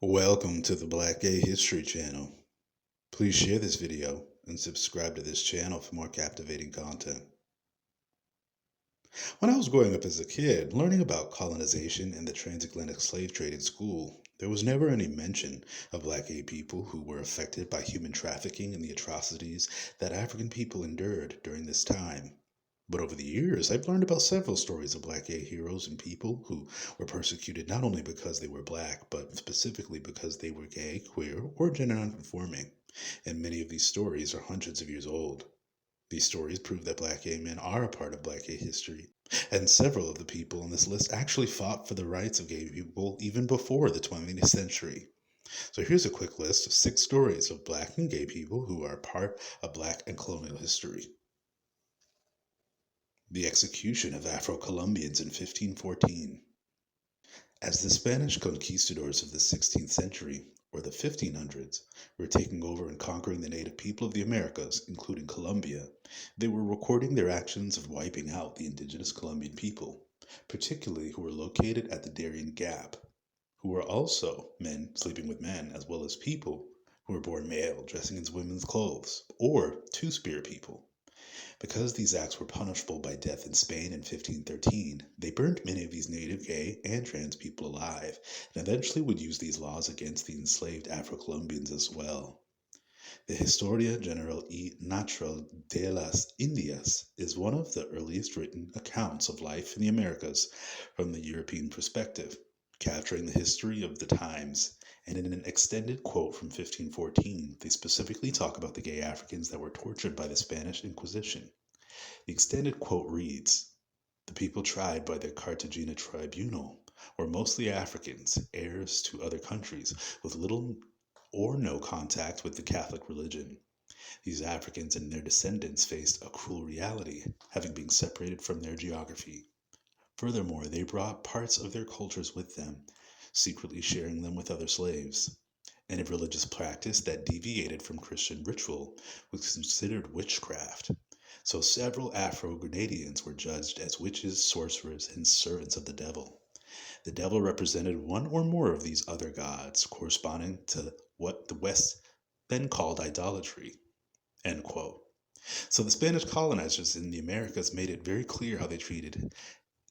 Welcome to the Black Gay History Channel. Please share this video and subscribe to this channel for more captivating content. When I was growing up as a kid, learning about colonization and the transatlantic slave trade in school, there was never any mention of black gay people who were affected by human trafficking and the atrocities that African people endured during this time. But over the years, I've learned about several stories of black gay heroes and people who were persecuted not only because they were black, but specifically because they were gay, queer, or gender nonconforming. And many of these stories are hundreds of years old. These stories prove that black gay men are a part of black gay history, and several of the people on this list actually fought for the rights of gay people even before the 20th century. So here's a quick list of 6 stories of black and gay people who are part of black and colonial history. The execution of Afro-Colombians in 1514. As the Spanish conquistadors of the 16th century, or the 1500s, were taking over and conquering the native people of the Americas, including Colombia, they were recording their actions of wiping out the indigenous Colombian people, particularly who were located at the Darien Gap, who were also men sleeping with men, as well as people who were born male dressing in women's clothes, or two-spirit people. Because these acts were punishable by death in Spain in 1513, they burned many of these native gay and trans people alive, and eventually would use these laws against the enslaved Afro-Colombians as well. The Historia General y Natural de las Indias is one of the earliest written accounts of life in the Americas from the European perspective, capturing the history of the times. And in an extended quote from 1514, they specifically talk about the gay Africans that were tortured by the Spanish Inquisition. The extended quote reads, "The people tried by the Cartagena tribunal were mostly Africans, heirs to other countries, with little or no contact with the Catholic religion. These Africans and their descendants faced a cruel reality, having been separated from their geography. Furthermore, they brought parts of their cultures with them, secretly sharing them with other slaves. Any religious practice that deviated from Christian ritual was considered witchcraft. So several Afro-Grenadians were judged as witches, sorcerers, and servants of the devil. The devil represented one or more of these other gods, corresponding to what the West then called idolatry." End quote. So the Spanish colonizers in the Americas made it very clear how they treated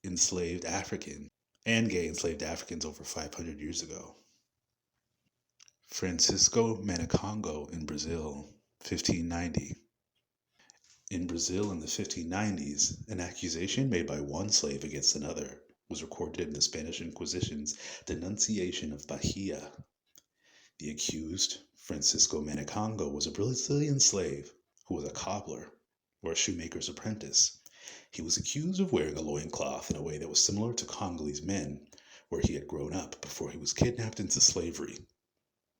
enslaved Africans and gay enslaved Africans over 500 years ago. Francisco Manacongo in Brazil, 1590. In Brazil in the 1590s, an accusation made by one slave against another was recorded in the Spanish Inquisition's Denunciation of Bahia. The accused, Francisco Manacongo, was a Brazilian slave who was a cobbler, or a shoemaker's apprentice. He was accused of wearing a loincloth in a way that was similar to Congolese men, where he had grown up before he was kidnapped into slavery.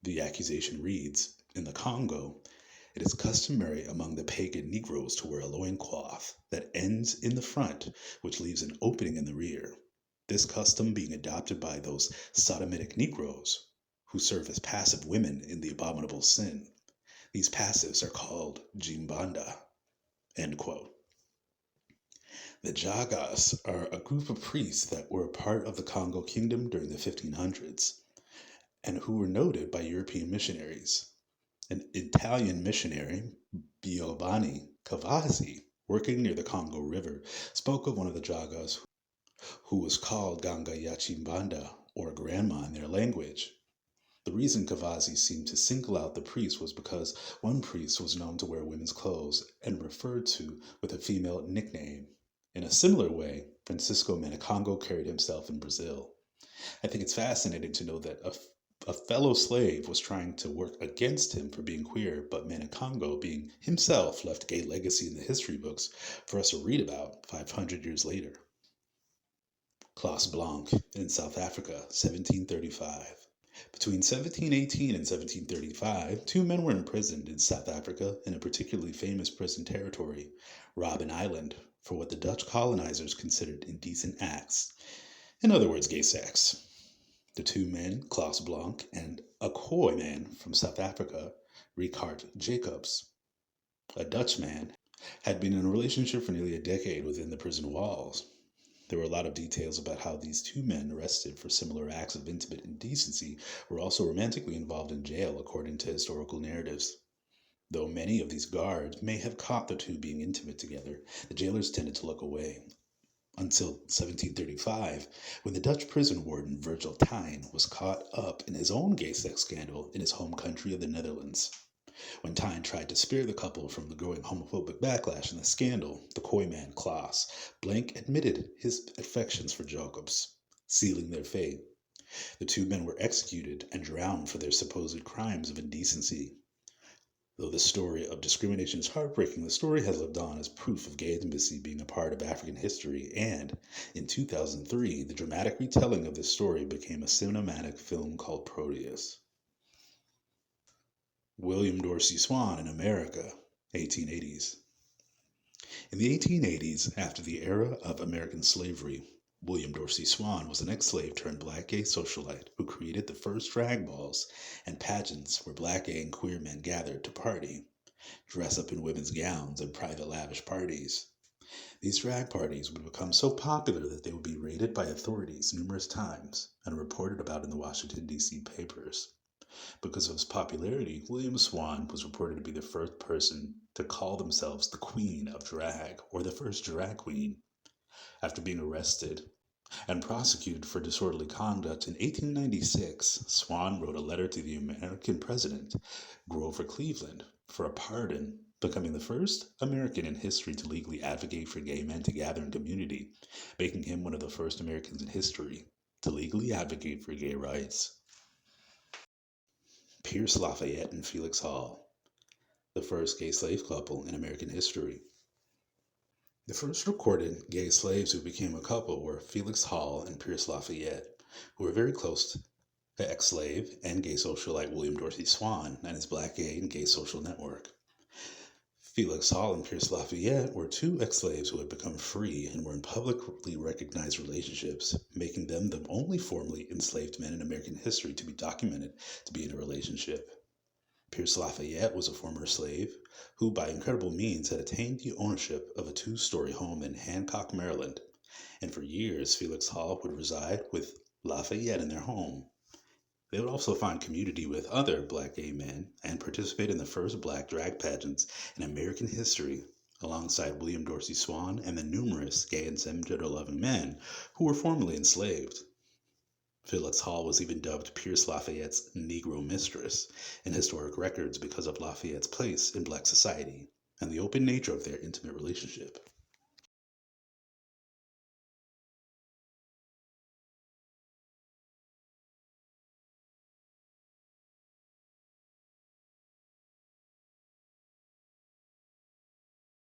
The accusation reads, "In the Congo, it is customary among the pagan Negroes to wear a loincloth that ends in the front, which leaves an opening in the rear. This custom being adopted by those sodomitic Negroes who serve as passive women in the abominable sin. These passives are called Jimbanda." End quote. The Jagas are a group of priests that were a part of the Congo Kingdom during the 1500s and who were noted by European missionaries. An Italian missionary, Giovanni Cavazzi, working near the Congo River, spoke of one of the Jagas who was called Ganga Yachimbanda, or Grandma in their language. The reason Cavazzi seemed to single out the priest was because one priest was known to wear women's clothes and referred to with a female nickname. In a similar way, Francisco Manacongo carried himself in Brazil. I think it's fascinating to know that a fellow slave was trying to work against him for being queer, but Manacongo, being himself, left a gay legacy in the history books for us to read about 500 years later. Klaus Blanc in South Africa, 1735. Between 1718 and 1735, 2 men were imprisoned in South Africa in a particularly famous prison territory, Robben Island, for what the Dutch colonizers considered indecent acts. In other words, gay sex. The 2 men, Klaus Blanc and a Khoi man from South Africa, Richard Jacobs, a Dutch man, had been in a relationship for nearly a decade within the prison walls. There were a lot of details about how these two men, arrested for similar acts of intimate indecency, were also romantically involved in jail, according to historical narratives. Though many of these guards may have caught the two being intimate together, the jailers tended to look away. Until 1735, when the Dutch prison warden Virgil Tijn was caught up in his own gay sex scandal in his home country of the Netherlands. When Tijn tried to spare the couple from the growing homophobic backlash in the scandal, the coy man Klaas Blanc admitted his affections for Jacobs, sealing their fate. The two men were executed and drowned for their supposed crimes of indecency. Though the story of discrimination is heartbreaking, the story has lived on as proof of gay intimacy being a part of African history, and in 2003, the dramatic retelling of this story became a cinematic film called Proteus. William Dorsey Swan in America, 1880s. In the 1880s, after the era of American slavery, William Dorsey Swan was an ex-slave turned black gay socialite who created the first drag balls and pageants where black gay and queer men gathered to party, dress up in women's gowns and private lavish parties. These drag parties would become so popular that they would be raided by authorities numerous times and reported about in the Washington, D.C. papers. Because of his popularity, William Swan was reported to be the first person to call themselves the Queen of Drag, or the first drag queen. After being arrested and prosecuted for disorderly conduct in 1896, Swan wrote a letter to the American president, Grover Cleveland, for a pardon, becoming the first American in history to legally advocate for gay men to gather in community, making him one of the first Americans in history to legally advocate for gay rights. Pierce Lafayette and Felix Hall, the first gay slave couple in American history. The first recorded gay slaves who became a couple were Felix Hall and Pierce Lafayette, who were very close to ex-slave and gay socialite William Dorsey Swan and his black gay and gay social network. Felix Hall and Pierce Lafayette were two ex-slaves who had become free and were in publicly recognized relationships, making them the only formerly enslaved men in American history to be documented to be in a relationship. Pierce Lafayette was a former slave who, by incredible means, had attained the ownership of a two-story home in Hancock, Maryland, and for years Felix Hall would reside with Lafayette in their home. They would also find community with other black gay men and participate in the first black drag pageants in American history, alongside William Dorsey Swan and the numerous gay and cisgender-loving men who were formerly enslaved. Felix Hall was even dubbed Pierce Lafayette's Negro Mistress in historic records because of Lafayette's place in black society and the open nature of their intimate relationship.